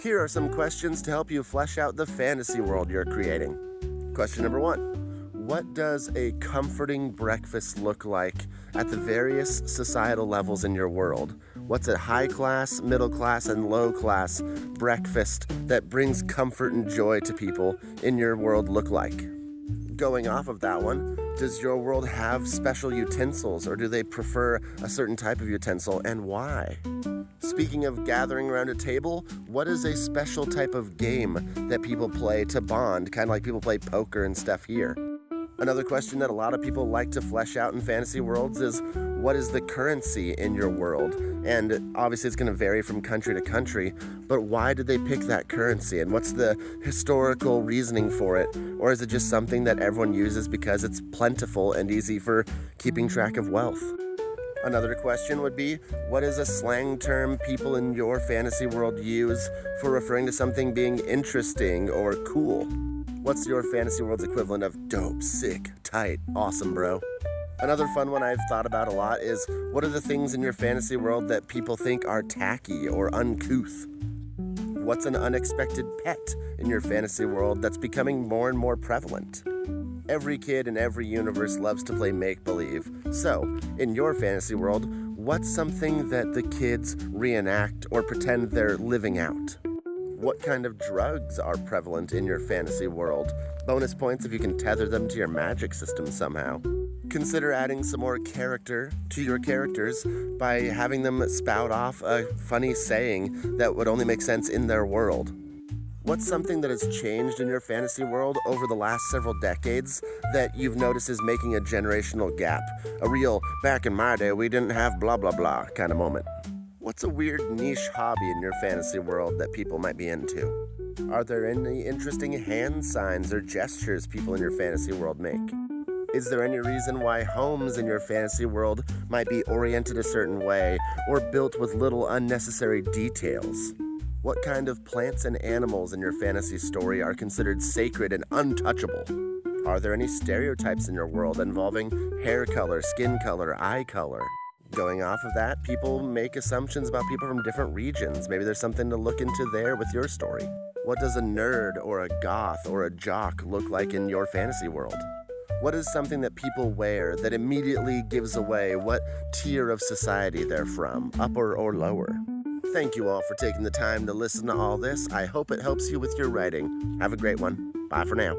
Here are some questions to help you flesh out the fantasy world you're creating. Question number 1. What does a comforting breakfast look like at the various societal levels in your world? What's a high class, middle class, and low class breakfast that brings comfort and joy to people in your world look like? Going off of that one, does your world have special utensils, or do they prefer a certain type of utensil, and why? Speaking of gathering around a table, what is a special type of game that people play to bond, kind of like people play poker and stuff here? Another question that a lot of people like to flesh out in fantasy worlds is, what is the currency in your world? And obviously it's going to vary from country to country, but why did they pick that currency? And what's the historical reasoning for it? Or is it just something that everyone uses because it's plentiful and easy for keeping track of wealth? Another question would be, what is a slang term people in your fantasy world use for referring to something being interesting or cool? What's your fantasy world's equivalent of dope, sick, tight, awesome, bro? Another fun one I've thought about a lot is, what are the things in your fantasy world that people think are tacky or uncouth? What's an unexpected pet in your fantasy world that's becoming more and more prevalent? Every kid in every universe loves to play make-believe. So, in your fantasy world, what's something that the kids reenact or pretend they're living out? What kind of drugs are prevalent in your fantasy world? Bonus points if you can tether them to your magic system somehow. Consider adding some more character to your characters by having them spout off a funny saying that would only make sense in their world. What's something that has changed in your fantasy world over the last several decades that you've noticed is making a generational gap? A real, back in my day, we didn't have blah blah blah kind of moment. What's a weird niche hobby in your fantasy world that people might be into? Are there any interesting hand signs or gestures people in your fantasy world make? Is there any reason why homes in your fantasy world might be oriented a certain way or built with little unnecessary details? What kind of plants and animals in your fantasy story are considered sacred and untouchable? Are there any stereotypes in your world involving hair color, skin color, eye color? Going off of that, people make assumptions about people from different regions. Maybe there's something to look into there with your story. What does a nerd or a goth or a jock look like in your fantasy world? What is something that people wear that immediately gives away what tier of society they're from, upper or lower? Thank you all for taking the time to listen to all this. I hope it helps you with your writing. Have a great one. Bye for now.